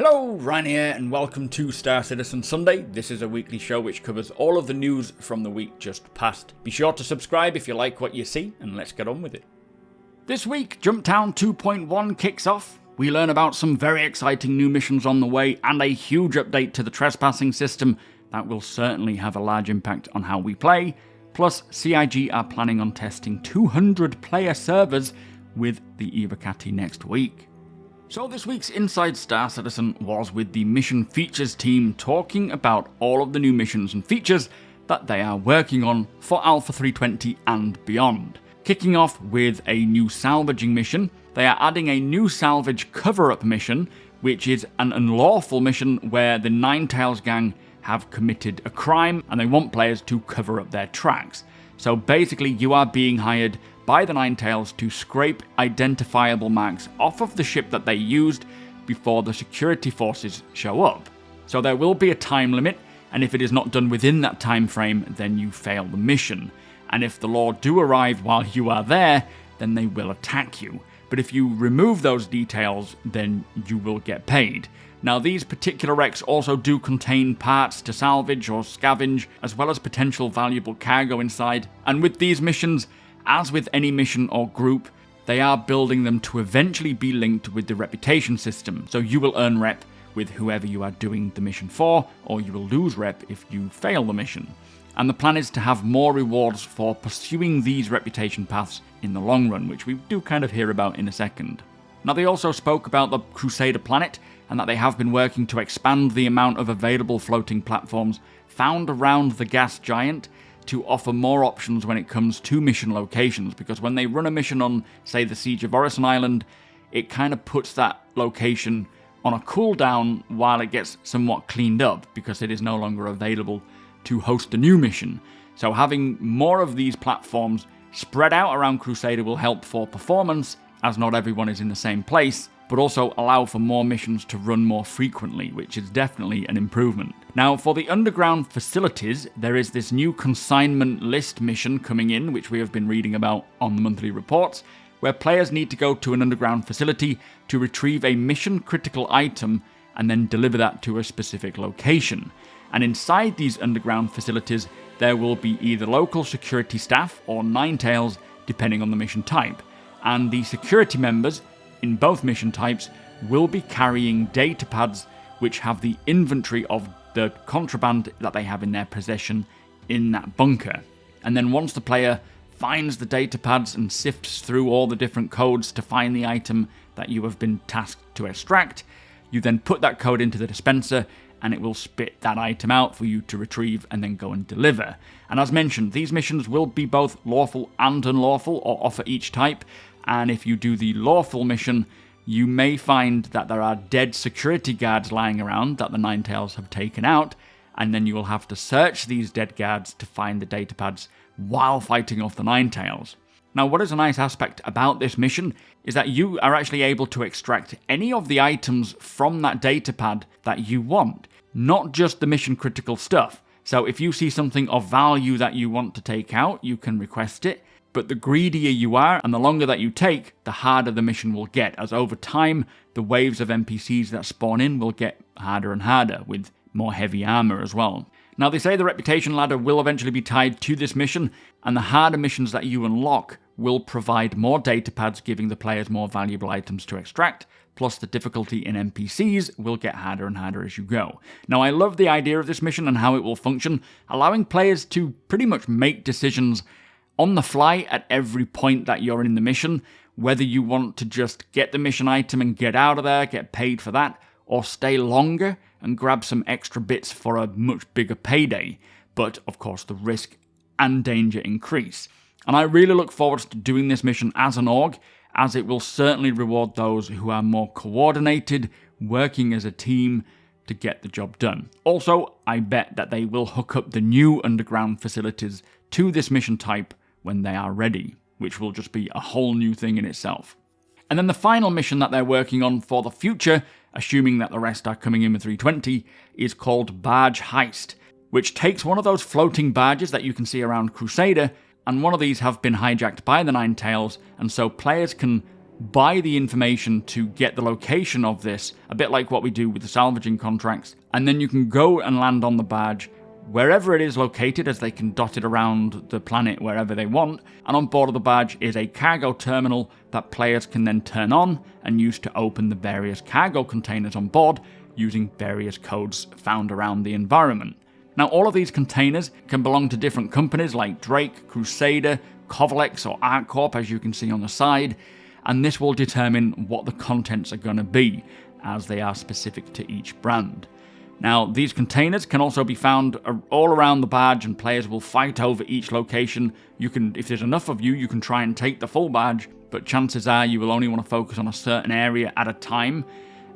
Hello, Ryan here, and welcome to Star Citizen Sunday. This is a weekly show which covers all of the news from the week just past. Be sure to subscribe if you like what you see, and let's get on with it. This week, Jumptown 2.1 kicks off. We learn about some very exciting new missions on the way, and a huge update to the Trespassing system that will certainly have a large impact on how we play. Plus, CIG are planning on testing 200 player servers with the Evocati next week. So this week's Inside Star Citizen was with the Mission Features team talking about all of the new missions and features that they are working on for Alpha 320 and beyond. Kicking off with a new salvaging mission, they are adding a new salvage cover-up mission, which is an unlawful mission where the Ninetales gang have committed a crime and they want players to cover up their tracks. So basically you are being hired by the Ninetales to scrape identifiable marks off of the ship that they used before the security forces show up. So there will be a time limit, and if it is not done within that time frame, then you fail the mission. And if the law do arrive while you are there, then they will attack you. But if you remove those details, then you will get paid. Now these particular wrecks also do contain parts to salvage or scavenge, as well as potential valuable cargo inside. And with these missions, as with any mission or group, they are building them to eventually be linked with the reputation system. So you will earn rep with whoever you are doing the mission for, or you will lose rep if you fail the mission. And the plan is to have more rewards for pursuing these reputation paths in the long run, which we do kind of hear about in a second. Now they also spoke about the Crusader planet, and that they have been working to expand the amount of available floating platforms found around the gas giant to offer more options when it comes to mission locations, because when they run a mission on, say, the Siege of Orison Island, it kind of puts that location on a cooldown while it gets somewhat cleaned up, because it is no longer available to host a new mission. So having more of these platforms spread out around Crusader will help for performance, as not everyone is in the same place, but also allow for more missions to run more frequently, which is definitely an improvement. Now, for the underground facilities, there is this new consignment list mission coming in, which we have been reading about on the monthly reports, where players need to go to an underground facility to retrieve a mission-critical item and then deliver that to a specific location. And inside these underground facilities, there will be either local security staff or Ninetales, depending on the mission type. And the security members in both mission types will be carrying data pads which have the inventory of the contraband that they have in their possession in that bunker. And then once the player finds the data pads and sifts through all the different codes to find the item that you have been tasked to extract, you then put that code into the dispenser and it will spit that item out for you to retrieve and then go and deliver. And as mentioned, these missions will be both lawful and unlawful, or offer each type. And if you do the lawful mission, you may find that there are dead security guards lying around that the Ninetales have taken out, and then you will have to search these dead guards to find the data pads while fighting off the Ninetales. Now, what is a nice aspect about this mission is that you are actually able to extract any of the items from that data pad that you want, not just the mission critical stuff. So if you see something of value that you want to take out, you can request it. But the greedier you are, and the longer that you take, the harder the mission will get, as over time, the waves of NPCs that spawn in will get harder and harder, with more heavy armor as well. Now, they say the reputation ladder will eventually be tied to this mission, and the harder missions that you unlock will provide more data pads, giving the players more valuable items to extract, plus the difficulty in NPCs will get harder and harder as you go. Now, I love the idea of this mission and how it will function, allowing players to pretty much make decisions on the fly at every point that you're in the mission, whether you want to just get the mission item and get out of there, get paid for that, or stay longer and grab some extra bits for a much bigger payday. But, of course, the risk and danger increase. And I really look forward to doing this mission as an org, as it will certainly reward those who are more coordinated, working as a team to get the job done. Also, I bet that they will hook up the new underground facilities to this mission type when they are ready, which will just be a whole new thing in itself. And then the final mission that they're working on for the future, assuming that the rest are coming in with 320, is called Barge Heist, which takes one of those floating barges that you can see around Crusader, and one of these have been hijacked by the Ninetales, and so players can buy the information to get the location of this, a bit like what we do with the salvaging contracts, and then you can go and land on the barge wherever it is located, as they can dot it around the planet wherever they want, and on board of the barge is a cargo terminal that players can then turn on and use to open the various cargo containers on board using various codes found around the environment. Now, all of these containers can belong to different companies like Drake, Crusader, Kovalex or ArtCorp, as you can see on the side, and this will determine what the contents are going to be, as they are specific to each brand. Now, these containers can also be found all around the barge, and players will fight over each location. You can, if there's enough of you, you can try and take the full barge, but chances are you will only want to focus on a certain area at a time.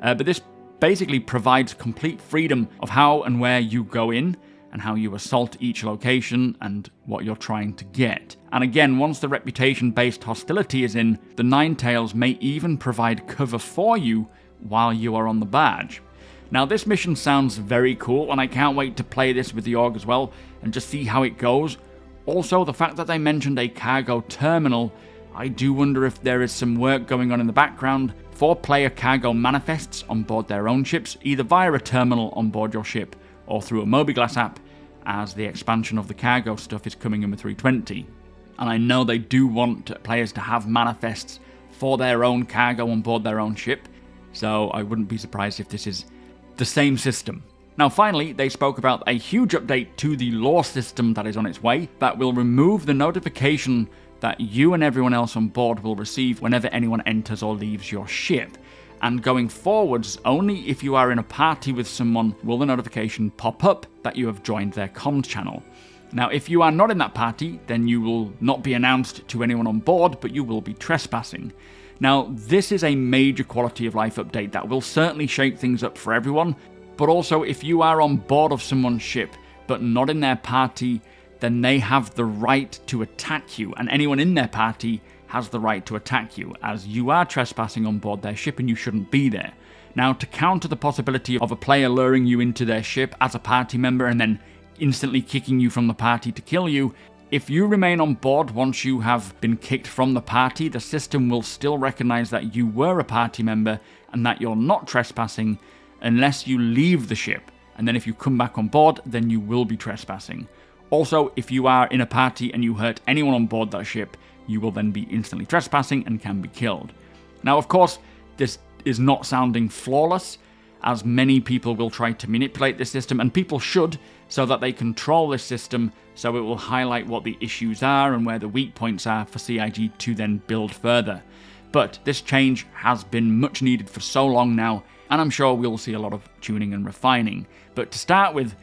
But this basically provides complete freedom of how and where you go in, and how you assault each location, and what you're trying to get. And again, once the reputation-based hostility is in, the Ninetales may even provide cover for you while you are on the barge. Now, this mission sounds very cool, and I can't wait to play this with the org as well, and just see how it goes. Also, the fact that they mentioned a cargo terminal, I do wonder if there is some work going on in the background for player cargo manifests on board their own ships, either via a terminal on board your ship, or through a Mobiglass app, as the expansion of the cargo stuff is coming in with 320. And I know they do want players to have manifests for their own cargo on board their own ship, so I wouldn't be surprised if this is the same system. Now, finally, they spoke about a huge update to the lore system that is on its way that will remove the notification that you and everyone else on board will receive whenever anyone enters or leaves your ship. And going forwards, only if you are in a party with someone will the notification pop up that you have joined their comms channel. Now, if you are not in that party, then you will not be announced to anyone on board, but you will be trespassing. Now, this is a major quality of life update that will certainly shake things up for everyone, but also if you are on board of someone's ship, but not in their party, then they have the right to attack you, and anyone in their party has the right to attack you, as you are trespassing on board their ship and you shouldn't be there. Now, to counter the possibility of a player luring you into their ship as a party member and then instantly kicking you from the party to kill you, if you remain on board once you have been kicked from the party, the system will still recognize that you were a party member and that you're not trespassing unless you leave the ship. And then if you come back on board, then you will be trespassing. Also, if you are in a party and you hurt anyone on board that ship, you will then be instantly trespassing and can be killed. Now, of course, this is not sounding flawless, as many people will try to manipulate this system, and people should, so that they control this system, so it will highlight what the issues are and where the weak points are for CIG to then build further. But this change has been much needed for so long now, and I'm sure we'll see a lot of tuning and refining. But to start with,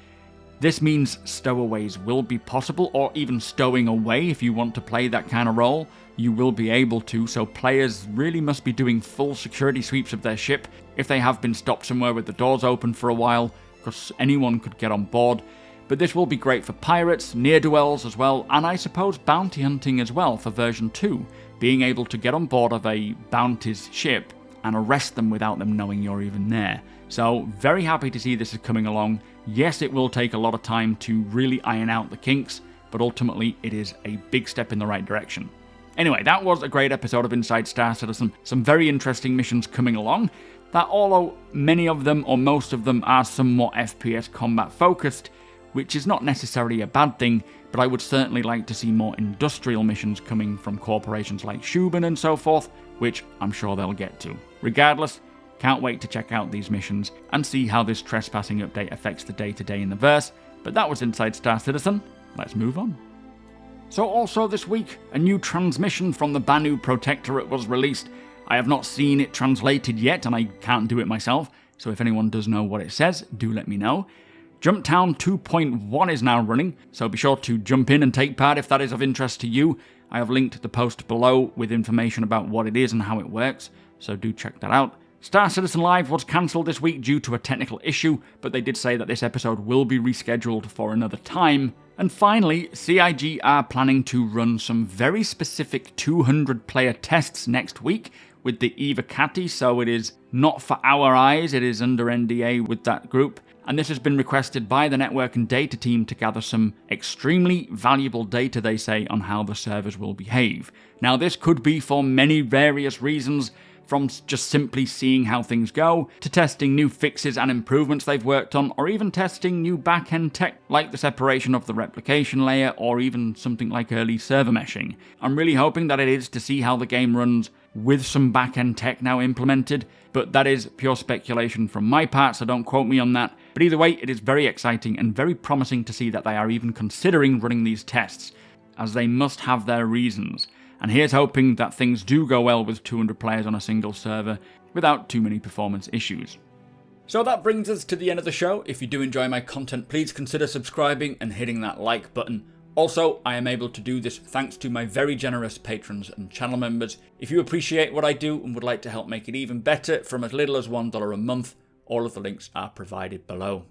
this means stowaways will be possible, or even stowing away if you want to play that kind of role. You will be able to, so players really must be doing full security sweeps of their ship if they have been stopped somewhere with the doors open for a while, because anyone could get on board. But this will be great for pirates, ne'er-do-wells as well, and I suppose bounty hunting as well for version 2, being able to get on board of a bounty's ship and arrest them without them knowing you're even there. So very happy to see this is coming along. Yes, it will take a lot of time to really iron out the kinks, but ultimately it is a big step in the right direction. Anyway, that was a great episode of Inside Star Citizen. Some very interesting missions coming along that, although many of them or most of them are somewhat FPS combat focused, which is not necessarily a bad thing, but I would certainly like to see more industrial missions coming from corporations like Shubin and so forth, which I'm sure they'll get to. Regardless, can't wait to check out these missions and see how this trespassing update affects the day-to-day in the verse. But that was Inside Star Citizen. Let's move on. So also this week, a new transmission from the Banu Protectorate was released. I have not seen it translated yet, and I can't do it myself, so if anyone does know what it says, do let me know. Jumptown 2.1 is now running, so be sure to jump in and take part if that is of interest to you. I have linked the post below with information about what it is and how it works, so do check that out. Star Citizen Live was cancelled this week due to a technical issue, but they did say that this episode will be rescheduled for another time. And finally, CIG are planning to run some very specific 200-player tests next week with the Evocati, so it is not for our eyes, it is under NDA with that group. and this has been requested by the network and data team to gather some extremely valuable data, they say, on how the servers will behave. Now this could be for many various reasons, from just simply seeing how things go, to testing new fixes and improvements they've worked on, or even testing new back-end tech like the separation of the replication layer, or even something like early server meshing. I'm really hoping that it is to see how the game runs with some back-end tech now implemented, but that is pure speculation from my part, so don't quote me on that. But either way, it is very exciting and very promising to see that they are even considering running these tests, as they must have their reasons. And here's hoping that things do go well with 200 players on a single server without too many performance issues. So that brings us to the end of the show. If you do enjoy my content, please consider subscribing and hitting that like button. Also, I am able to do this thanks to my very generous patrons and channel members. If you appreciate what I do and would like to help make it even better from as little as $1 a month, all of the links are provided below.